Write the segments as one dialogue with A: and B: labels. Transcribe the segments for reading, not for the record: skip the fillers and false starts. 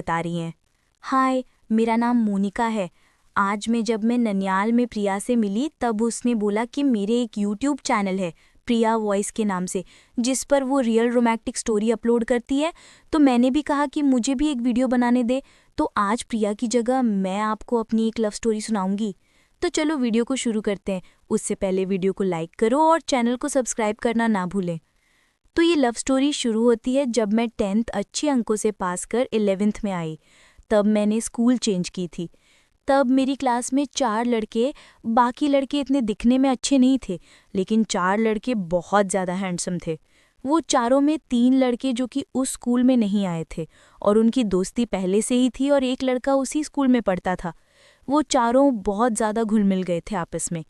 A: बता रही हैं। हाय, मेरा नाम मोनिका है। आज जब मैं ननियाल में प्रिया से मिली तब उसने बोला कि मेरे एक यूट्यूब चैनल है प्रिया वॉइस के नाम से, जिस पर वो रियल रोमांटिक स्टोरी अपलोड करती है। तो मैंने भी कहा कि मुझे भी एक वीडियो बनाने दे। तो आज प्रिया की जगह मैं आपको अपनी एक लव स्टोरी सुनाऊंगी। तो चलो वीडियो को शुरू करते हैं। उससे पहले वीडियो को लाइक करो और चैनल को सब्सक्राइब करना ना भूलें। तो ये लव स्टोरी शुरू होती है जब मैं 10th अच्छे अंकों से पास कर 11th में आई। तब मैंने स्कूल चेंज की थी। तब मेरी क्लास में 4 लड़के, बाकी लड़के इतने दिखने में अच्छे नहीं थे, लेकिन 4 लड़के बहुत ज़्यादा हैंडसम थे। वो चारों में 3 लड़के जो कि उस स्कूल में नहीं आए थे और उनकी दोस्ती पहले से ही थी, और एक लड़का उसी स्कूल में पढ़ता था। वो चारों बहुत ज़्यादा घुल मिल गए थे आपस में।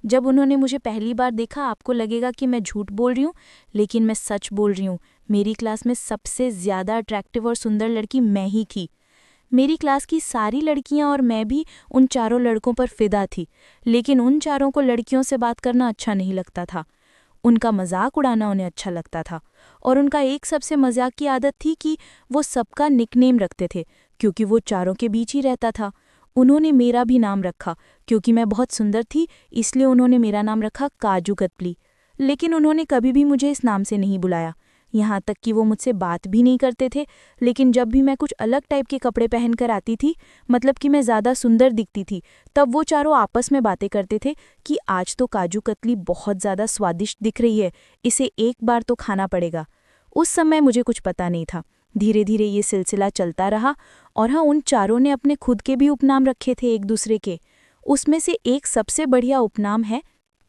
A: जब उन्होंने मुझे पहली बार देखा, आपको लगेगा कि मैं झूठ बोल रही हूँ, लेकिन मैं सच बोल रही हूँ। मेरी क्लास में सबसे ज़्यादा अट्रैक्टिव और सुंदर लड़की मैं ही थी। मेरी क्लास की सारी लड़कियां और मैं भी उन चारों लड़कों पर फिदा थी, लेकिन उन चारों को लड़कियों से बात करना अच्छा नहीं लगता था। उनका मजाक उड़ाना उन्हें अच्छा लगता था, और उनका एक सबसे मजाक की आदत थी कि वो सबका निकनेम रखते थे, क्योंकि वो चारों के बीच ही रहता था। उन्होंने मेरा भी नाम रखा, क्योंकि मैं बहुत सुंदर थी, इसलिए उन्होंने मेरा नाम रखा काजू कतली। लेकिन उन्होंने कभी भी मुझे इस नाम से नहीं बुलाया, यहाँ तक कि वो मुझसे बात भी नहीं करते थे। लेकिन जब भी मैं कुछ अलग टाइप के कपड़े पहनकर आती थी, मतलब कि मैं ज़्यादा सुंदर दिखती थी, तब वो चारों आपस में बातें करते थे कि आज तो काजू कतली बहुत ज़्यादा स्वादिष्ट दिख रही है, इसे एक बार तो खाना पड़ेगा। उस समय मुझे कुछ पता नहीं था। धीरे धीरे ये सिलसिला चलता रहा, और हाँ, उन चारों ने अपने खुद के भी उपनाम रखे थे एक दूसरे के। उसमें से एक सबसे बढ़िया उपनाम है।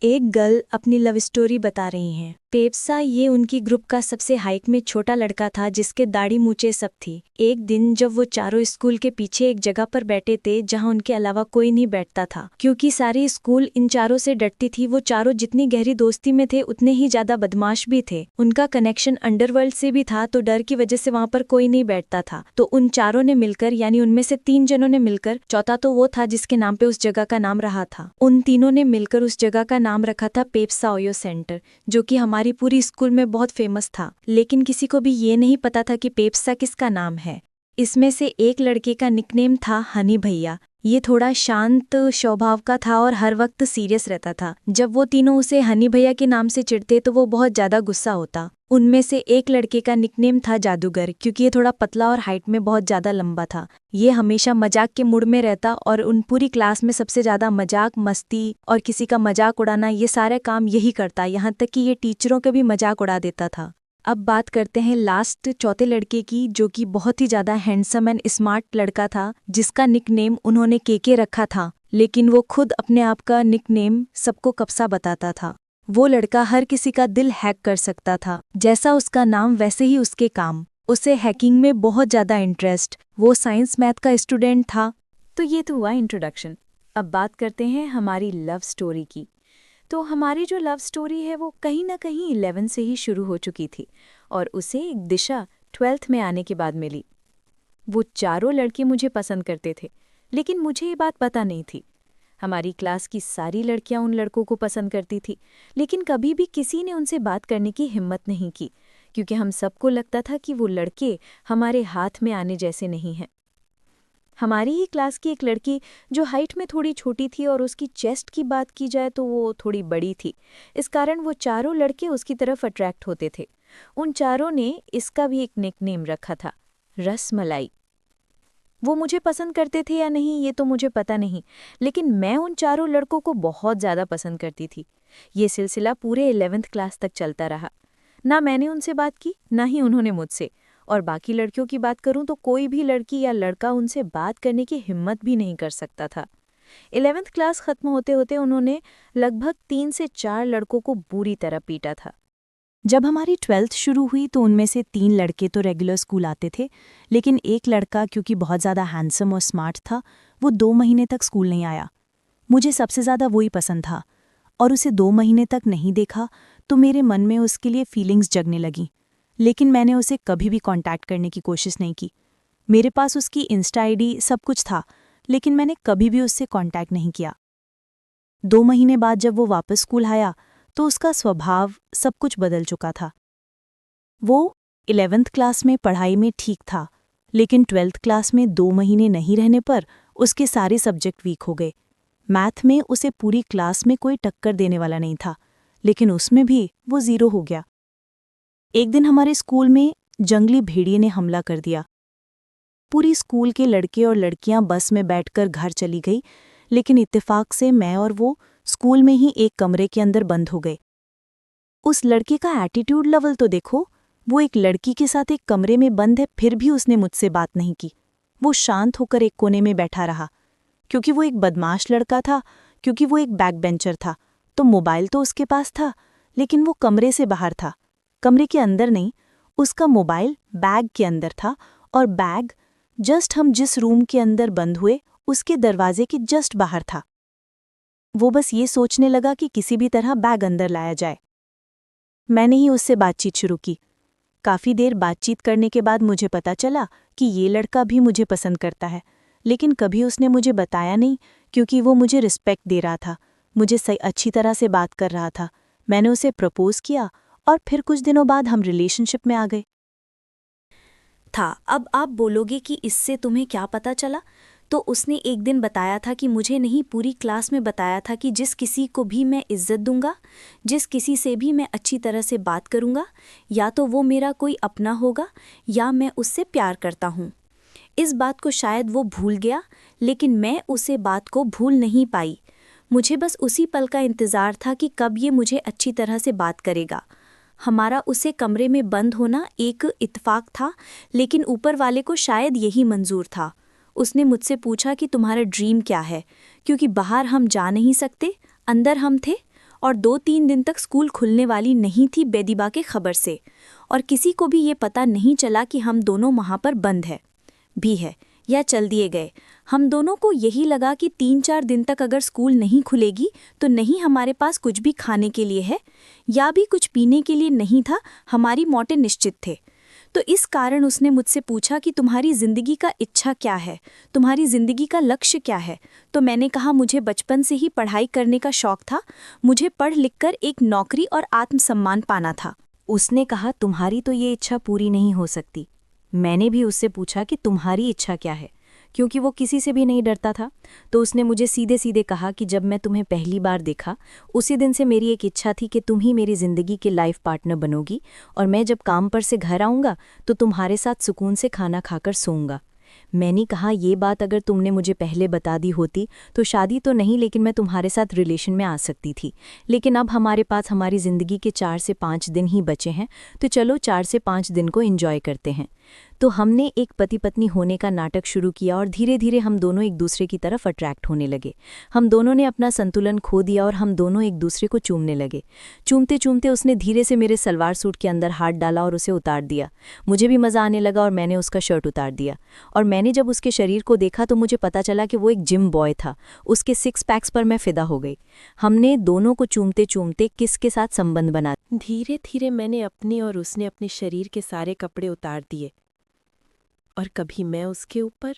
A: एक गर्ल अपनी लव स्टोरी बता रही हैं। पेप्सा ये उनकी ग्रुप का सबसे हाइट में छोटा लड़का था, जिसके दाढ़ी मूछें सब थी। एक दिन जब वो चारों स्कूल के पीछे एक जगह पर बैठे थे जहां उनके अलावा कोई नहीं बैठता था, क्योंकि सारी स्कूल इन चारों से डरती थी। वो चारों जितनी गहरी दोस्ती में थे उतने ही ज्यादा बदमाश भी थे। उनका कनेक्शन अंडरवर्ल्ड से भी था, तो डर की वजह से वहां पर कोई नहीं बैठता था। तो उन चारों ने मिलकर, यानी उनमें से 3 जनों ने मिलकर, चौथा तो वो था जिसके नाम पे उस जगह का नाम रहा था, उन तीनों ने मिलकर उस जगह का नाम रखा था पेप्सा ओयो सेंटर, जो कि हमारी पूरी स्कूल में बहुत फेमस था। लेकिन किसी को भी ये नहीं पता था कि पेप्सा किसका नाम है। इसमें से एक लड़के का निकनेम था हनी भैया। ये थोड़ा शांत स्वभाव का था और हर वक्त सीरियस रहता था। जब वो तीनों उसे हनी भैया के नाम से चिढ़ते तो वो बहुत ज्यादा गुस्सा होता। उनमें से एक लड़के का निकनेम था जादूगर, क्योंकि ये थोड़ा पतला और हाइट में बहुत ज्यादा लंबा था। ये हमेशा मजाक के मूड में रहता और उन पूरी क्लास में सबसे ज्यादा मजाक, मस्ती और किसी का मजाक उड़ाना, ये सारे काम यही करता, यहाँ तक कि ये टीचरों के भी मजाक उड़ा देता था। अब बात करते हैं लास्ट चौथे लड़के की, जो कि बहुत ही ज्यादा हैंडसम एंड स्मार्ट लड़का था, जिसका निकनेम उन्होंने केके रखा था। लेकिन वो खुद अपने आप का निकनेम सबको कप्सा बताता था। वो लड़का हर किसी का दिल हैक कर सकता था। जैसा उसका नाम वैसे ही उसके काम। उसे हैकिंग में बहुत ज्यादा इंटरेस्ट। वो साइंस मैथ का स्टूडेंट था। तो ये तो हुआ इंट्रोडक्शन। अब बात करते हैं हमारी लव स्टोरी की। तो हमारी जो लव स्टोरी है वो कहीं ना कहीं 11 से ही शुरू हो चुकी थी, और उसे एक दिशा 12th में आने के बाद मिली। वो चारों लड़के मुझे पसंद करते थे, लेकिन मुझे ये बात पता नहीं थी। हमारी क्लास की सारी लड़कियां उन लड़कों को पसंद करती थी, लेकिन कभी भी किसी ने उनसे बात करने की हिम्मत नहीं की, क्योंकि हम सबको लगता था कि वो लड़के हमारे हाथ में आने जैसे नहीं हैं। हमारी ही क्लास की एक लड़की जो हाइट में थोड़ी छोटी थी, और उसकी चेस्ट की बात की जाए तो वो थोड़ी बड़ी थी। इस कारण वो चारों लड़के उसकी तरफ अट्रैक्ट होते थे। उन चारों ने इसका भी एक निकनेम रखा था, रसमलाई। वो मुझे पसंद करते थे या नहीं ये तो मुझे पता नहीं, लेकिन मैं उन चारों लड़कों को बहुत ज़्यादा पसंद करती थी। ये सिलसिला पूरे 11th क्लास तक चलता रहा। ना मैंने उनसे बात की, ना ही उन्होंने मुझसे। और बाकी लड़कियों की बात करूं तो कोई भी लड़की या लड़का उनसे बात करने की हिम्मत भी नहीं कर सकता था। 11th क्लास खत्म होते होते उन्होंने लगभग 3 से 4 लड़कों को बुरी तरह पीटा था। जब हमारी 12th शुरू हुई तो उनमें से 3 लड़के तो रेगुलर स्कूल आते थे, लेकिन एक लड़का, क्योंकि बहुत ज़्यादा हैंडसम और स्मार्ट था, वो 2 महीने तक स्कूल नहीं आया। मुझे सबसे ज़्यादा वही पसंद था, और उसे 2 महीने तक नहीं देखा तो मेरे मन में उसके लिए फीलिंग्स जगने लगीं। लेकिन मैंने उसे कभी भी कांटेक्ट करने की कोशिश नहीं की। मेरे पास उसकी इंस्टा आईडी सब कुछ था, लेकिन मैंने कभी भी उससे कांटेक्ट नहीं किया। 2 महीने बाद जब वो वापस स्कूल आया तो उसका स्वभाव सब कुछ बदल चुका था। वो 11th क्लास में पढ़ाई में ठीक था,
B: लेकिन 12th क्लास में 2 महीने नहीं रहने पर उसके सारे सब्जेक्ट वीक हो गए। मैथ में उसे पूरी क्लास में कोई टक्कर देने वाला नहीं था, लेकिन उसमें भी वो 0 हो गया। एक दिन हमारे स्कूल में जंगली भेड़िए ने हमला कर दिया। पूरी स्कूल के लड़के और लड़कियां बस में बैठकर घर चली गई, लेकिन इत्तेफाक से मैं और वो स्कूल में ही एक कमरे के अंदर बंद हो गए। उस लड़के का एटीट्यूड लेवल तो देखो, वो एक लड़की के साथ एक कमरे में बंद है, फिर भी उसने मुझसे बात नहीं की। वो शांत होकर एक कोने में बैठा रहा। क्योंकि वो एक बदमाश लड़का था, क्योंकि वो एक बैक बेंचर था, तो मोबाइल तो उसके पास था, लेकिन वो कमरे से बाहर था। कमरे के अंदर नहीं, उसका मोबाइल बैग के अंदर था, और बैग जस्ट हम जिस रूम के अंदर बंद हुए उसके दरवाजे के जस्ट बाहर था। वो बस ये सोचने लगा कि किसी भी तरह बैग अंदर लाया जाए। मैंने ही उससे बातचीत शुरू की। काफ़ी देर बातचीत करने के बाद मुझे पता चला कि ये लड़का भी मुझे पसंद करता है, लेकिन कभी उसने मुझे बताया नहीं, क्योंकि वो मुझे रिस्पेक्ट दे रहा था, मुझे सही अच्छी तरह से बात कर रहा था। मैंने उसे प्रपोज किया और फिर कुछ दिनों बाद हम रिलेशनशिप में आ गए।
A: था। अब आप बोलोगे कि इससे तुम्हें क्या पता चला? तो उसने एक दिन बताया था कि मुझे नहीं, पूरी क्लास में बताया था कि जिस किसी को भी मैं इज्जत दूंगा, जिस किसी से भी मैं अच्छी तरह से बात करूंगा, या तो वो मेरा कोई अपना होगा या मैं उससे प्यार करता हूँ। इस बात को शायद वो भूल गया, लेकिन मैं उसे बात को भूल नहीं पाई। मुझे बस उसी पल का इंतज़ार था कि कब ये मुझे अच्छी तरह से बात करेगा। हमारा उसे कमरे में बंद होना एक इत्तेफाक था, लेकिन ऊपर वाले को शायद यही मंजूर था। उसने मुझसे पूछा कि तुम्हारा ड्रीम क्या है, क्योंकि बाहर हम जा नहीं सकते, अंदर हम थे, और 2-3 दिन तक स्कूल खुलने वाली नहीं थी बेदिबा के खबर से, और किसी को भी ये पता नहीं चला कि हम दोनों वहाँ पर बंद है या चल दिए गए। हम दोनों को यही लगा कि 3-4 दिन तक अगर स्कूल नहीं खुलेगी तो नहीं हमारे पास कुछ भी खाने के लिए है या भी कुछ पीने के लिए नहीं था, हमारी मौतें निश्चित थे। तो इस कारण उसने मुझसे पूछा कि तुम्हारी ज़िंदगी का इच्छा क्या है, तुम्हारी ज़िंदगी का लक्ष्य क्या है। तो मैंने कहा मुझे बचपन से ही पढ़ाई करने का शौक़ था, मुझे पढ़ लिख कर एक नौकरी और आत्मसम्मान पाना था। उसने कहा तुम्हारी तो ये इच्छा पूरी नहीं हो सकती। मैंने भी उससे पूछा कि तुम्हारी इच्छा क्या है, क्योंकि वो किसी से भी नहीं डरता था। तो उसने मुझे सीधे सीधे कहा कि जब मैं तुम्हें पहली बार देखा, उसी दिन से मेरी एक इच्छा थी कि तुम ही मेरी ज़िंदगी के लाइफ पार्टनर बनोगी, और मैं जब काम पर से घर आऊँगा तो तुम्हारे साथ सुकून से खाना खाकर सोऊंगा। मैंने कहा ये बात अगर तुमने मुझे पहले बता दी होती तो शादी तो नहीं, लेकिन मैं तुम्हारे साथ रिलेशन में आ सकती थी। लेकिन अब हमारे पास हमारी ज़िंदगी के 4 से 5 दिन ही बचे हैं, तो चलो 4 से 5 दिन को एंजॉय करते हैं। तो हमने एक पति पत्नी होने का नाटक शुरू किया, और धीरे धीरे हम दोनों एक दूसरे की तरफ अट्रैक्ट होने लगे। हम दोनों ने अपना संतुलन खो दिया और हम दोनों एक दूसरे को चूमने लगे। चूमते चूमते उसने धीरे से मेरे सलवार सूट के अंदर हाथ डाला और उसे उतार दिया। मुझे भी मज़ा आने लगा और मैंने उसका शर्ट उतार दिया, और मैंने जब उसके शरीर को देखा तो मुझे पता चला कि वो एक जिम बॉय था। उसके 6 पैक्स पर मैं फिदा हो गई। हमने दोनों को चूमते चूमते किस के साथ संबंध बना।
B: धीरे धीरे मैंने अपने और उसने अपने शरीर के सारे कपड़े उतार दिए, और कभी मैं उसके ऊपर,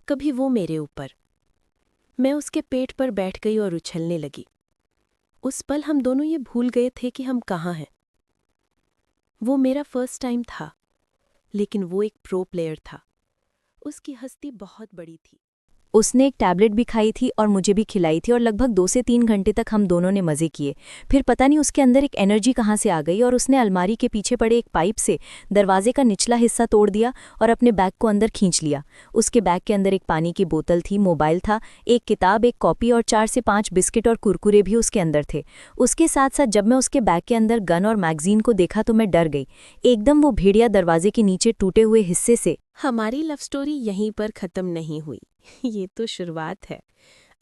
B: कभी वो मेरे ऊपर। मैं उसके पेट पर बैठ गई और उछलने लगी। उस पल हम दोनों ये भूल गए थे कि हम कहाँ हैं। वो मेरा फर्स्ट टाइम था, लेकिन वो एक प्रो प्लेयर था। उसकी हस्ती बहुत बड़ी थी। उसने एक टैबलेट भी खाई थी और मुझे भी खिलाई थी, और लगभग 2 से 3 घंटे तक हम दोनों ने मज़े किए। फिर पता नहीं उसके अंदर एक एनर्जी कहाँ से आ गई, और उसने अलमारी के पीछे पड़े एक पाइप से दरवाजे का निचला हिस्सा तोड़ दिया और अपने बैग को अंदर खींच लिया। उसके बैग के अंदर एक पानी की बोतल थी, मोबाइल था, एक किताब, एक कॉपी और 4 से 5 बिस्किट और कुरकुरे भी उसके अंदर थे। उसके साथ साथ जब मैं उसके बैग के अंदर गन और मैगजीन को देखा तो मैं डर गई। एकदम वो भेड़िया दरवाजे के नीचे टूटे हुए हिस्से से। हमारी लव स्टोरी यहीं पर ख़त्म नहीं हुई, ये तो शुरुआत है।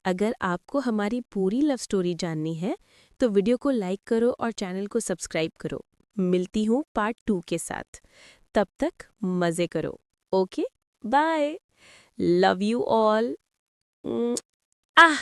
B: अगर आपको हमारी पूरी लव स्टोरी जाननी है तो वीडियो को लाइक करो और चैनल को सब्सक्राइब करो। मिलती हूँ पार्ट 2 के साथ। तब तक मज़े करो। Okay, bye. Love you all. Ah